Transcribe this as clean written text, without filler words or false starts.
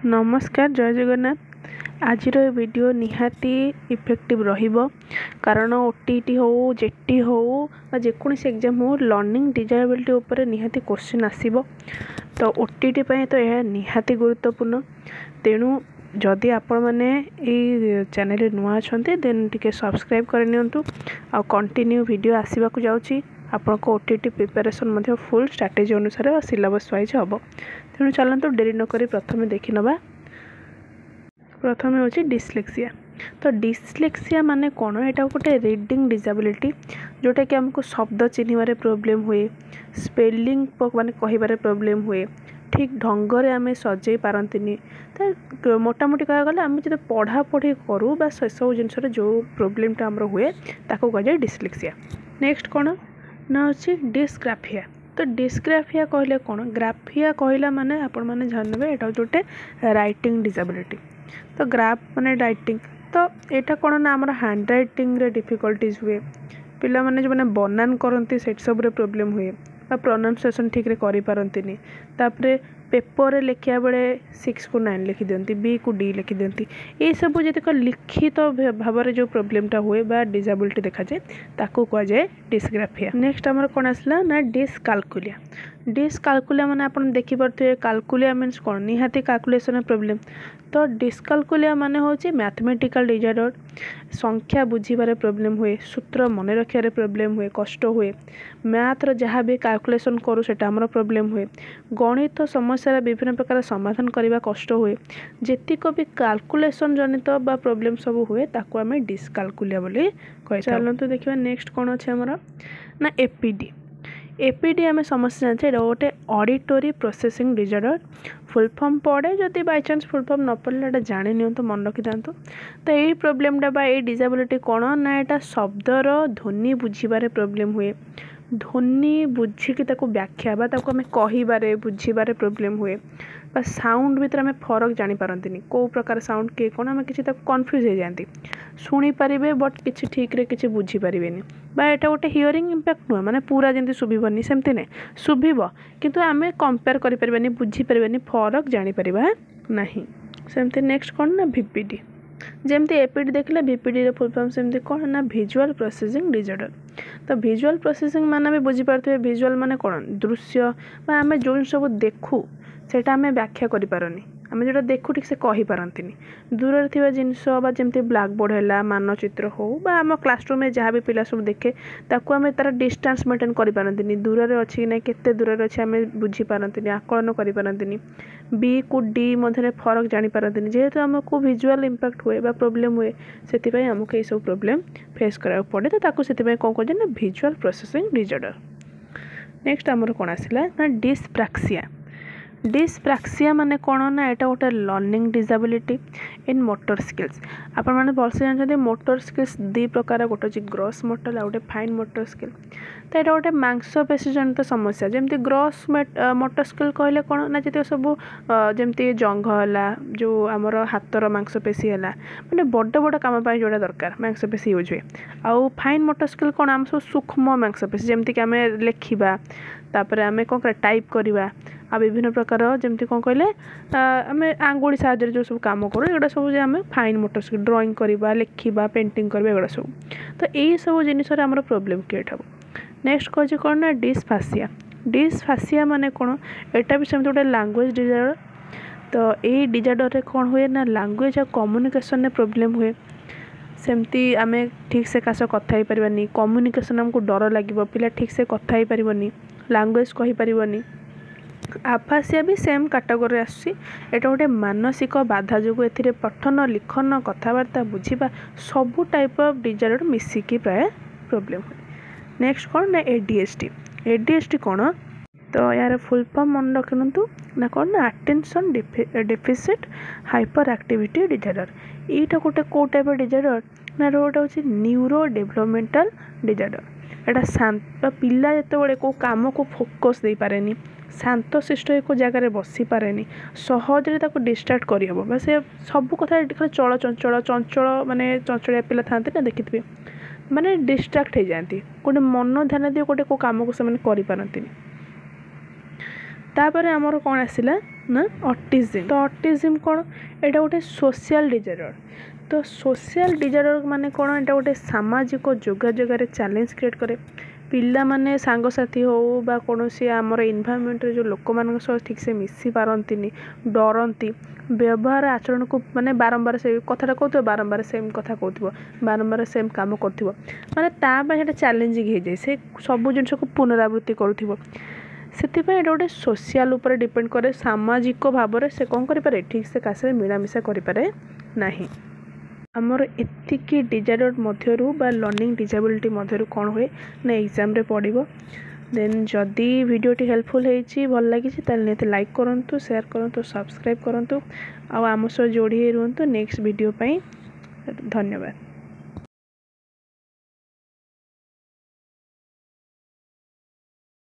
नमस्कार जय जगन्नाथ। आज वीडियो निहाती इफेक्टिव रहिबो कारण ओटीटी हो जेटी हो जेकोसी एग्जाम हो लर्निंग डिजाबिलिटी उपर निहाती क्वेश्चन आसीबो। तो ओटीटी पय तो यह निहाती गुरुत्वपूर्ण। तेणु जदि आपण मैंने ये चैनल नुआ अच्छा देन टिके सब्सक्राइब करनियंतु आ कंटिन्यू वीडियो आसीबा को जाउची। आपनको ओटीटी प्रिपरेशन फुल स्ट्रैटेजी अनुसार और सिलेबस वाइज हम। तेणु चलते डेरी नक प्रथम देखी नवा। प्रथम हूँ डिस्लेक्सिया। तो डिस्लेक्सिया माने कौन? यहाँ गोटे रीडिंग डिजाबिलिटी जोटा कि आमको शब्द चिन्हबार प्रोब्लेम हुए, स्पेलिंग माने कहिबार प्रोब्लेम हुए, ठीक ढंगरे आम सजई पारती। तो मोटामोटी कह गले आम जो पढ़ापढ़ी करूँ बा से सब जिनस जो प्रोब्लेमटा आमर हुए ताको कह जाए डिस्लेक्सिया। नेक्स्ट कौन ना अच्छी डिस्ग्राफिया। तो डिस्ग्राफिया कहले कौन? ग्राफिया कहला माने आपण माने जानबे एटा गोटे राइटिंग डिजाबिलिटी। तो ग्राफ माने राइटिंग। तो यहाँ कौन ना आम हैंड रईटिंग डिफिकल्टीज हुए, पिला माने जो माने बनान करती से सब प्रोब्लेम हुए, प्रोनाउंसिएशन ठीक रे करि पारंतिनी। तापरे पेपर रे लिखिया बेले 6 को 9 लिखि दियंती, बी को डी लिखि दियंती। ये सब जतिक लिखित भाव में जो प्रोब्लेमटा हुए बा डिजाबिलिटी देखा जाए ताको कह जाए डिस्ग्राफिया। नेक्स्ट आमर कौन आसला ना डिसकाल्कुलिया। डिसकाल्कुलिया माने आपण देखि परथि काल्कुलिया मीन्स कौन? निहाती कैलकुलेशन प्रोब्लेम। तो डिसकाल्कुलिया माने होची मैथमेटिकल डिजार्डर, संख्या बुझीबारे प्रोब्लेम हुए, सूत्र मन रखियारे प्रोब्लेम हुए, कष्ट हुए, मैथ्र जहाँ भी कैलकुलेशन करूँ सेटा हमर प्रोब्लेम हुए, गणित समस्या विभिन्न प्रकार समाधान करने कष्ट हुए, जेतिक भी कैलकुलेशन जनित बा प्रोब्लेम सब हुए ताको आमे डिसकाल्कुलिया बोली कहि। चलନ୍ତୁ देखिबा नेक्स्ट कोन अछि हमर ना एपीडी। एपीडी आम समस्त जानते गोटे ऑडिटरी प्रोसेसिंग डिजार्डर। फुल फॉर्म पढ़े जदि बाय चांस फुल फॉर्म न पढ़ले जानि नियंतु मन रखि थांतु। तो यही प्रोब्लेमटा बा ये डिजाबिलिटी कौन ना यहाँ शब्दर ध्वनि बुझीबारे प्रोब्लेम हुए, ध्वनि बुझिकी व्याख्या बा आम कहिबारे बुझीबारे प्रोब्लेम हुए, बा साउंड भितर आम फरक जानी पारंतिनी को प्रकार साउंड किए कौन आम किसी कन्फ्यूज हो जाती, शुणी पारे बट किसी ठीक रे किसी बुझी पारे बा एटा गोटे हियरिंग इम्पैक्ट नुह माने पूरा जमी शुभनी सेमती ना शुभ किंतु आम कंपेयर करें बुझीपारे फरक जापर ना सेमती। नेक्स्ट कौन ना भिपीडी। जमती एपीडी देखले भिपीडी रे फुल फॉर्म सेमती कौन ना विजुअल प्रोसेसिंग डिजार्डर। तो विजुअल प्रोसेसिंग माने भी बुझी पारथिबे विजुअल माने कौन? दृश्य बा आम जो सब देखू सेटा आम व्याख्या करि पारनी, आम जो देखू ठीक से कहि पारंतिनी। दूर थिबा जिनस बा जेमती ब्लैक बोर्ड है, मानचित्र हो बा आम क्लासरूम में जहाँ भी पिला सब देखे ताकू आम तार डिस्टेंस मेंटेन करि पारंतिनी, दूर रे अछि ना केते दूर रे अछि आम बुझी पारंतिनी, आकलन करि पारंतिनी, बी को डी मध्य फरक जानी पारंतिनी। जेहेतु आमको विजुअल इम्पैक्ट हुए बा प्रोब्लेम हुए से आमको ये सब प्रोब्लेम फेस करा पड़े। तो ताकू से कौन कह ना विजुअल प्रोसेसिंग डिजार्डर। नेक्स्ट आमर कौन आसला ना डिस्प्राक्सिया। डिस्प्राक्सिया माने कौन ना यहाँ गोटे लर्निंग डिजाबिलिटी इन मोटर स्किल्स। आपण मैंने भलसे जानते मोटर स्किल्स दी प्रकार, गोटे अच्छी ग्रॉस मोटर आ गोटे फाइन मोटर स्किल। तो यहाँ गोटे मांसपेशी जनित समस्या जमती ग्रॉस मोटर स्किल कहले कौन ना जी सब जमती जंघ है जो आमर हाथर मांसपेशी है मैंने बड़ बड़ कम जोड़ा दरकार मांसपेशी यूज हुए। आउ फाइन मोटर स्किल कौन? आम सब सूक्ष्म मांसपेशी जमती आम लेखा तापर आम कौन कर टाइप करवा आ विभिन्न प्रकार जमती कौन कहले आम आंगुड़ी साहाଯ୍य जो सब काम करूँ एगुड़ा सब आम फाइन मोटर स्किल ड्राइंग करवा, लेखा, पेंटिंग करवा एगुड़ा सब। तो यही सब जिनिस आमर प्रोब्लेम क्रिएट हम। नेक्स्ट कहे कौन ना डिस्फासिया। डिस्फासिया माने कौन? एटा भी सेमती गोटे लैंग्वेज डिजार्डर। तो यही डिजार्डर कौन हुए ना लैंग्वेज और कम्युनिकेशन में प्रोब्लेम हुए, सेमती आम ठीक से कास कथा ही पारबानी, कम्युनिकेशन आमको डर लगे, पिला ठीक से कथा ही पारबनी, लैंग्वेज कहि पारबनी। आफासिया भी सेम कैटेगरी आसी। एटा गोटे मानसिक बाधा जो ए पठन लिखन कथबार्ता बुझा सबू टाइप ऑफ डिजार्डर मिसिकी प्राय प्रोब्लेम हुए। नेक्स्ट कौन ना एडीएचडी। एडीएचडी कौन? तो यार फुल फॉर्म मन रखु ना कौन ना अटेंशन डेफिसिट हाइपर एक्टिविटी डिजार्डर। यहाँ गोटे कौ टाइप डिजार्डर ना गोटे हूँ न्यूरो डेभलपमेंटल डिजार्डर। एटा शांत पिला जिते को काम को फोकस दे पारे, शांत शिष्ट एक जगार बसी पारे, सहजरे डिस्ट्राक्ट करहब से सब कथा चल चंचल चंचल माने चंचलिया पिला था ना देखिए माने डिस्ट्राक्ट हो जाती, गोटे मन ध्यान दिए गोटे को कम को से कर पारती। तापर आमर कौन आसला ना ऑटिज्म। तो ऑटिज्म कौन एटा गोटे सोशल डिजॉर्डर। तो सोशल डिजॉर्डर माने कौन एटा गोटे सामाजिक जोगाजोग चैलेंज क्रिएट करे। पिला माने सांगसाथी हो बा कौन सी आमर इनवायरनमेंट जो लोक मान ठीक से मिसी पारती डरती व्यवहार आचरण को माने बारंबार से कथाटा कहते बारंबार सेम कथा कहते बारंबार सेम कम कर माने चैलेंजिंग हो जाए से सब जिन को पुनरावृत्ति करुव से गोटे सोशल उपर डिपेंड करे सामाजिक भाव में से कौन करे ठीक से कासे मिलामिशा करे नहीं। आमर एतिकी डिजॉर्डर मध्यरु बा लर्निंग डिसेबिलिटी मध्यरु कौन हुए ना एग्जाम रे पड़िबो। देन जदि वीडियोटी हेल्पफुल होईची भल लगी निहाती लाइक करंतु शेयर करंतु सब्सक्राइब करंतु आम सह जोड़ी रुहंतु नेक्स्ट वीडियो पाई। धन्यवाद।